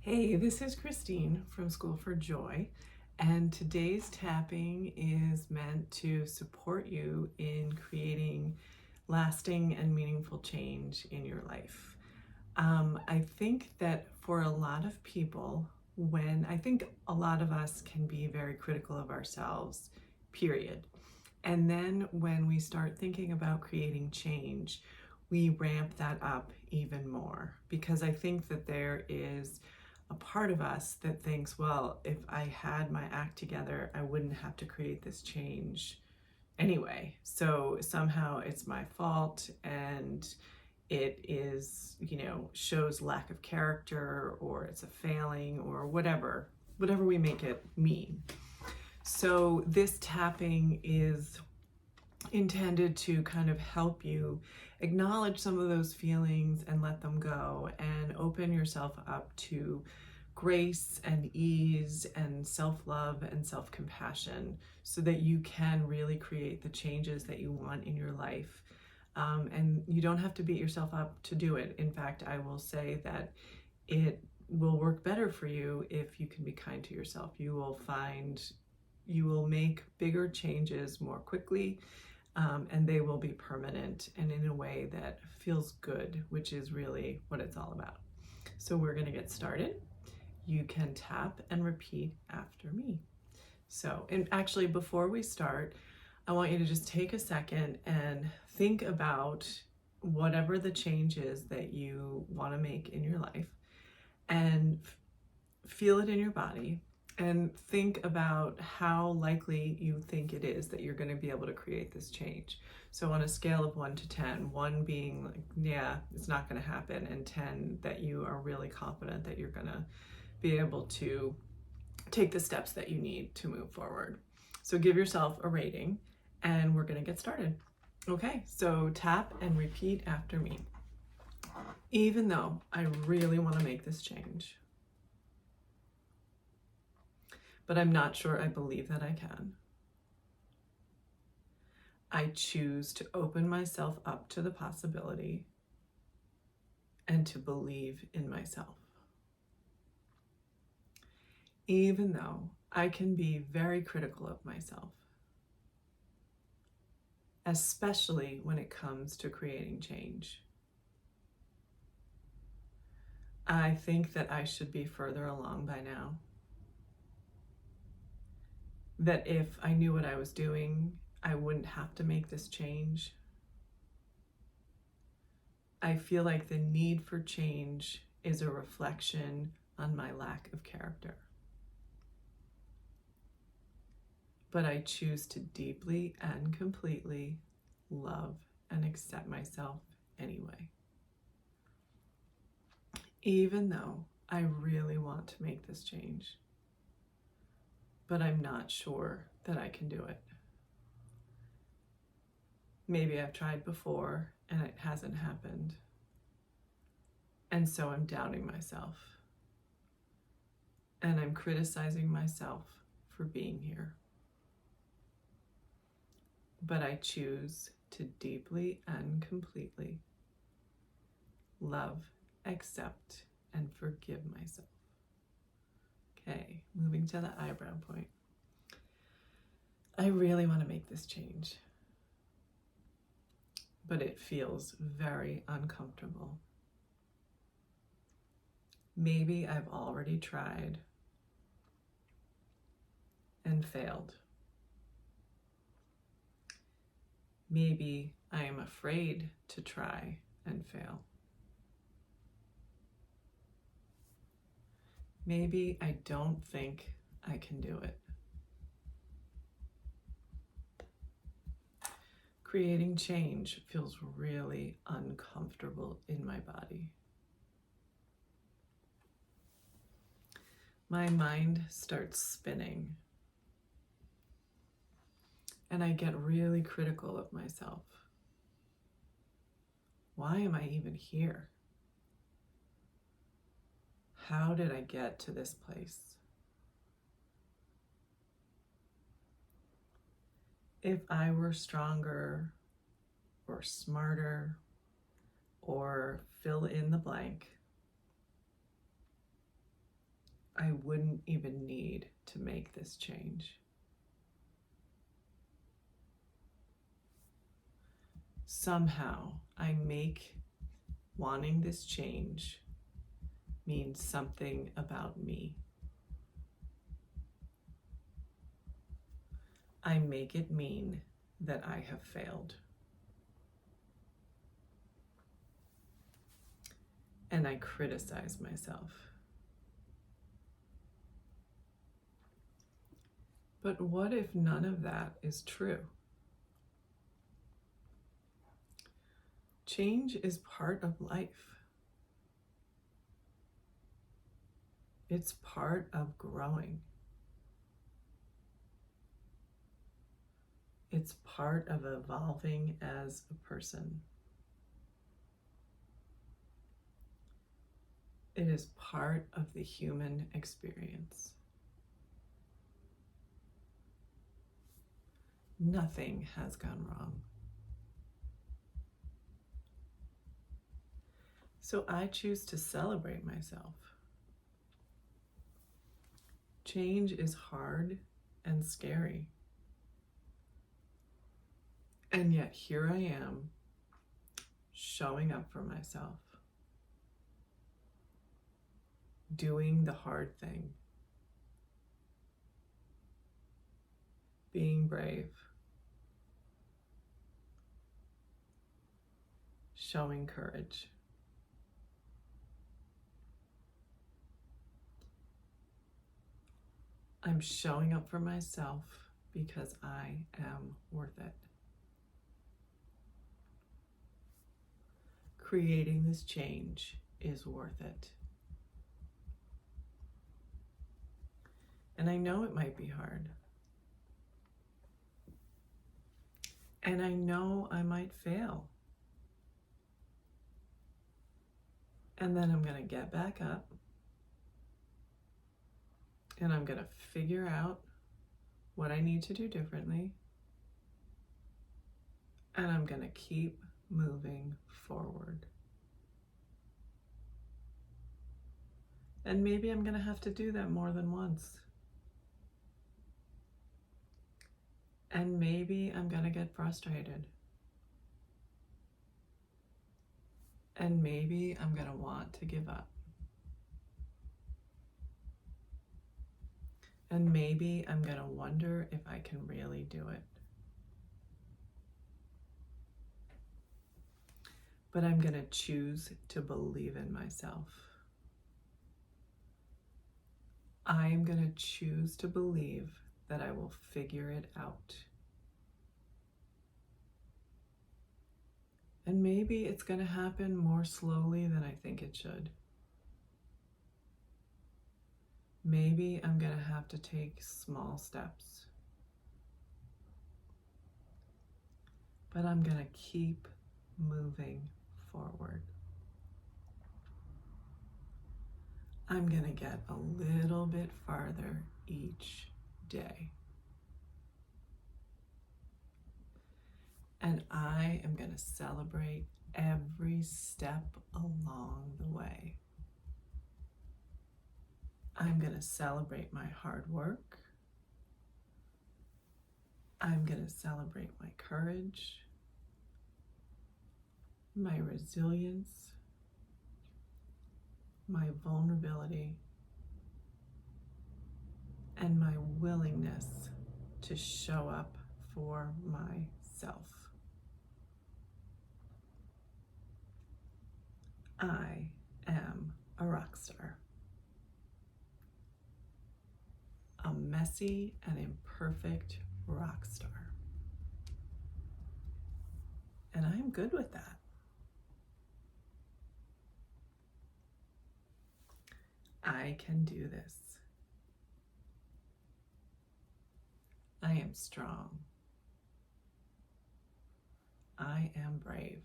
Hey, this is Christine from School for Joy, and today's tapping is meant to support you in creating lasting and meaningful change in your life. I think that for a lot of people, I think a lot of us can be very critical of ourselves, period. And then when we start thinking about creating change, we ramp that up even more because I think that there is a part of us that thinks, well, if I had my act together, I wouldn't have to create this change anyway. So somehow it's my fault and it is, shows lack of character or it's a failing or whatever we make it mean. So this tapping is intended to kind of help you acknowledge some of those feelings and let them go and open yourself up to grace and ease and self-love and self-compassion so that you can really create the changes that you want in your life. And you don't have to beat yourself up to do it. In fact, I will say that it will work better for you if you can be kind to yourself. You will make bigger changes more quickly. And they will be permanent and in a way that feels good, which is really what it's all about. So we're going to get started. You can tap and repeat after me. So, and actually before we start, I want you to just take a second and think about whatever the change is that you want to make in your life and feel it in your body. And think about how likely you think it is that you're going to be able to create this change. So on a scale of 1 to 10, 1 being like, yeah, it's not going to happen, and 10 that you are really confident that you're going to be able to take the steps that you need to move forward. So give yourself a rating and we're going to get started. Okay, so tap and repeat after me. Even though I really want to make this change, but I'm not sure I believe that I can, I choose to open myself up to the possibility and to believe in myself. Even though I can be very critical of myself, especially when it comes to creating change. I think that I should be further along by now. That if I knew what I was doing, I wouldn't have to make this change. I feel like the need for change is a reflection on my lack of character. But I choose to deeply and completely love and accept myself anyway. Even though I really want to make this change, but I'm not sure that I can do it. Maybe I've tried before and it hasn't happened. And so I'm doubting myself. And I'm criticizing myself for being here. But I choose to deeply and completely love, accept, and forgive myself. Okay, moving to the eyebrow point. I really want to make this change, but it feels very uncomfortable. Maybe I've already tried and failed. Maybe I am afraid to try and fail. Maybe I don't think I can do it. Creating change feels really uncomfortable in my body. My mind starts spinning, and I get really critical of myself. Why am I even here? How did I get to this place? If I were stronger or smarter or fill in the blank, I wouldn't even need to make this change. Somehow I make wanting this change mean something about me. I make it mean that I have failed. And I criticize myself. But what if none of that is true? Change is part of life. It's part of growing. It's part of evolving as a person. It is part of the human experience. Nothing has gone wrong. So I choose to celebrate myself. Change is hard and scary. And yet here I am, showing up for myself, doing the hard thing, being brave, showing courage. I'm showing up for myself because I am worth it. Creating this change is worth it. And I know it might be hard. And I know I might fail. And then I'm going to get back up. And I'm going to figure out what I need to do differently. And I'm going to keep moving forward. And maybe I'm going to have to do that more than once. And maybe I'm going to get frustrated. And maybe I'm going to want to give up. And maybe I'm going to wonder if I can really do it. But I'm going to choose to believe in myself. I'm going to choose to believe that I will figure it out. And maybe it's going to happen more slowly than I think it should. Maybe I'm going to have to take small steps. But I'm going to keep moving forward. I'm going to get a little bit farther each day. And I am going to celebrate every step along the way. I'm going to celebrate my hard work. I'm going to celebrate my courage, my resilience, my vulnerability, and my willingness to show up for myself. I am a rock star. A messy and imperfect rock star. And I'm good with that. I can do this. I am strong. I am brave.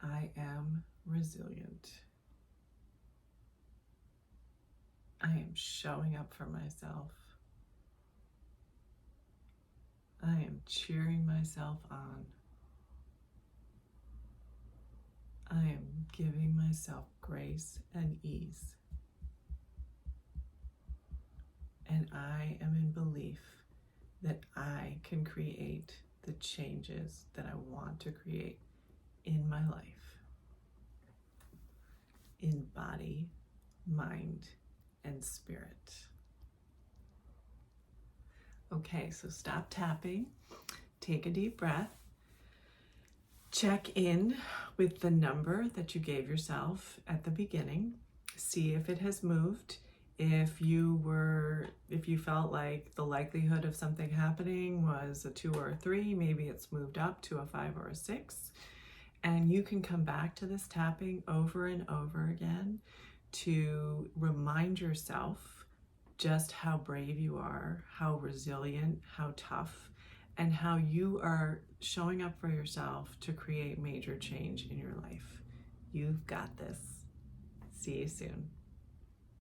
I am resilient. I am showing up for myself. I am cheering myself on. I am giving myself grace and ease. And I am in belief that I can create the changes that I want to create in my life, in body, mind, and spirit. Okay, so stop tapping, take a deep breath, check in with the number that you gave yourself at the beginning, see if it has moved. If you felt like the likelihood of something happening was a 2 or a 3, maybe it's moved up to a 5 or a 6. And you can come back to this tapping over and over again to remind yourself just how brave you are, how resilient, how tough, and how you are showing up for yourself to create major change in your life. You've got this. See you soon.